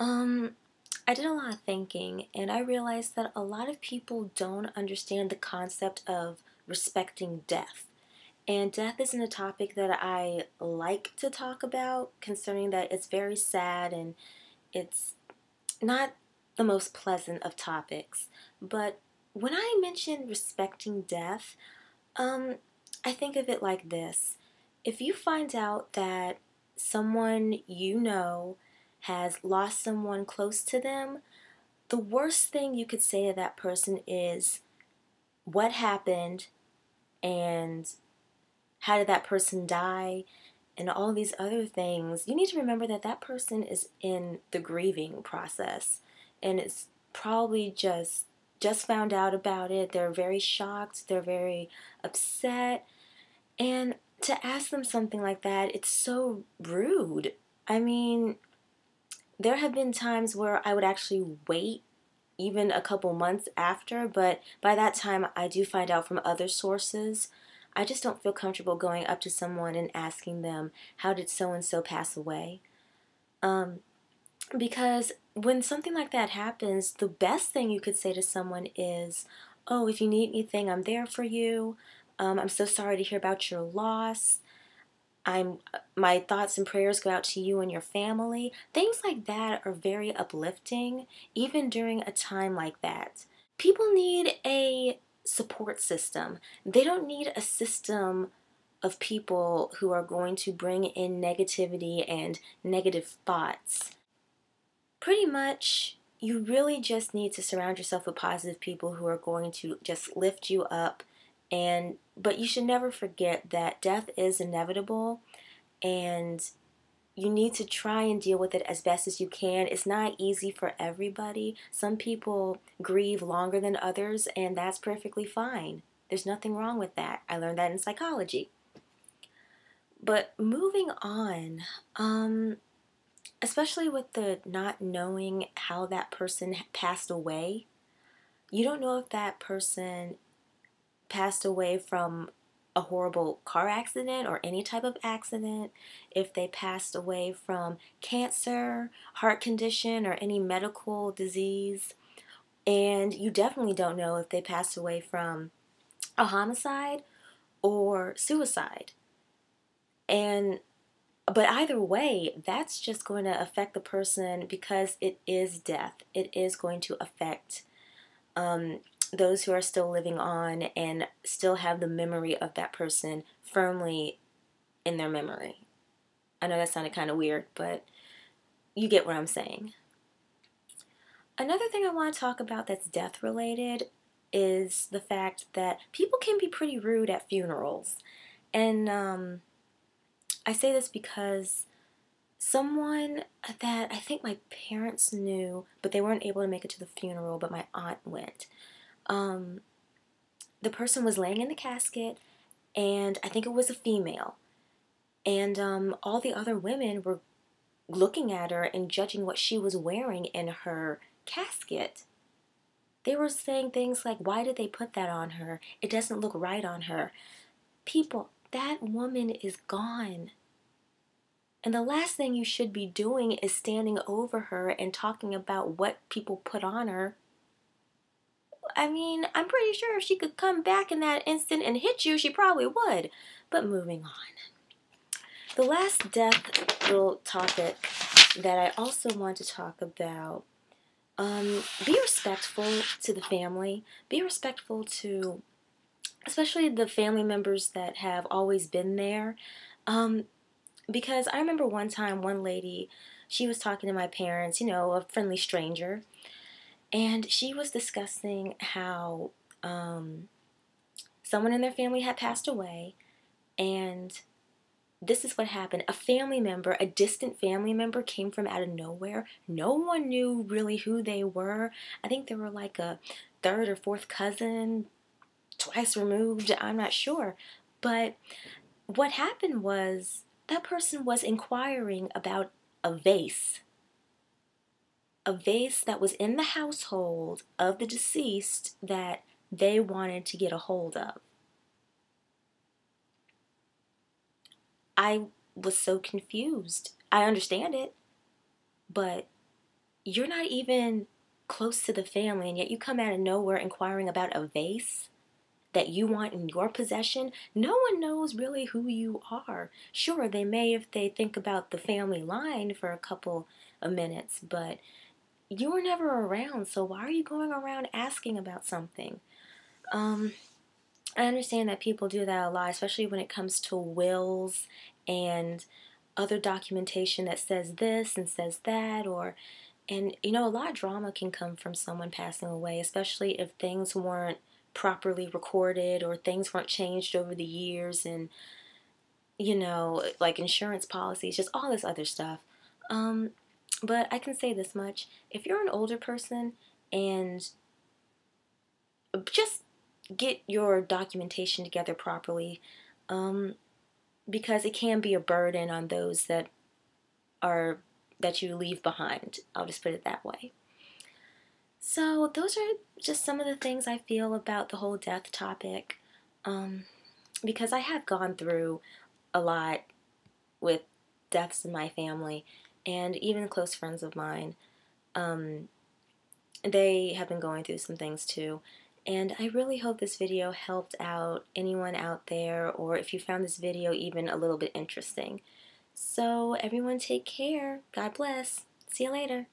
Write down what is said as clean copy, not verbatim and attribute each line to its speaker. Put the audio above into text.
Speaker 1: Um, I did a lot of thinking, and I realized that a lot of people don't understand the concept of respecting death. And death isn't a topic that I like to talk about, concerning that it's very sad and it's not the most pleasant of topics. But when I mention respecting death, um, I think of it like this. If you find out that someone you know has lost someone close to them, the worst thing you could say to that person is what happened and how did that person die and all these other things. You need to remember that that person is in the grieving process and it's probably just found out about it. They're very shocked, they're very upset, and to ask them something like that, it's so rude. I mean, there have been times where I would actually wait even a couple months after, but by that time I do find out from other sources. I just don't feel comfortable going up to someone and asking them, how did so and so pass away? Um, because when something like that happens, the best thing you could say to someone is, oh, if you need anything, I'm there for you. I'm so sorry to hear about your loss. My thoughts and prayers go out to you and your family. Things like that are very uplifting, even during a time like that. People need a support system. They don't need a system of people who are going to bring in negativity and negative thoughts. Pretty much, you really just need to surround yourself with positive people who are going to just lift you up. And but you should never forget that death is inevitable, and you need to try and deal with it as best as you can. It's not easy for everybody. Some people grieve longer than others, and that's perfectly fine. There's nothing wrong with that. I learned that in psychology. But moving on, especially with the not knowing how that person passed away, you don't know if that person passed away from a horrible car accident or any type of accident, if they passed away from cancer, heart condition, or any medical disease. And you definitely don't know if they passed away from a homicide or suicide. And but either way, that's just going to affect the person because it is death. It is going to affect um, those who are still living on and still have the memory of that person firmly in their memory. I know that sounded kind of weird, but you get what I'm saying. Another thing I want to talk about that's death related is the fact that people can be pretty rude at funerals. And I say this because someone that I think my parents knew, but they weren't able to make it to the funeral, but my aunt went. Um, the person was laying in the casket, and I think it was a female. And all the other women were looking at her and judging what she was wearing in her casket. They were saying things like, why did they put that on her? It doesn't look right on her. People, that woman is gone. And the last thing you should be doing is standing over her and talking about what people put on her. I mean, I'm pretty sure if she could come back in that instant and hit you, she probably would. But moving on. The last death little topic that I also want to talk about, be respectful to the family. Be respectful to especially the family members that have always been there. Um, because I remember one time one lady, she was talking to my parents, a friendly stranger, and she was discussing how someone in their family had passed away, and this is what happened. A family member, a distant family member, came from out of nowhere. No one knew really who they were. I think they were like a third or fourth cousin, twice removed. I'm not sure. But what happened was that person was inquiring about a vase. A vase that was in the household of the deceased that they wanted to get a hold of. I was so confused. I understand it, but you're not even close to the family, and yet you come out of nowhere inquiring about a vase that you want in your possession. No one knows really who you are. Sure, they may if they think about the family line for a couple of minutes, but you were never around, so why are you going around asking about something? Um, I understand that people do that a lot, especially when it comes to wills and other documentation that says this and says that, or and a lot of drama can come from someone passing away, especially if things weren't properly recorded or things weren't changed over the years, and like insurance policies, just all this other stuff. Um, but I can say this much: if you're an older person and just get your documentation together properly, um, because it can be a burden on those are that you leave behind. I'll just put it that way. So those are just some of the things I feel about the whole death topic, um, because I have gone through a lot with deaths in my family, and even close friends of mine. Um, they have been going through some things too. And I really hope this video helped out anyone out there, or if you found this video even a little bit interesting. So everyone take care. God bless. See you later.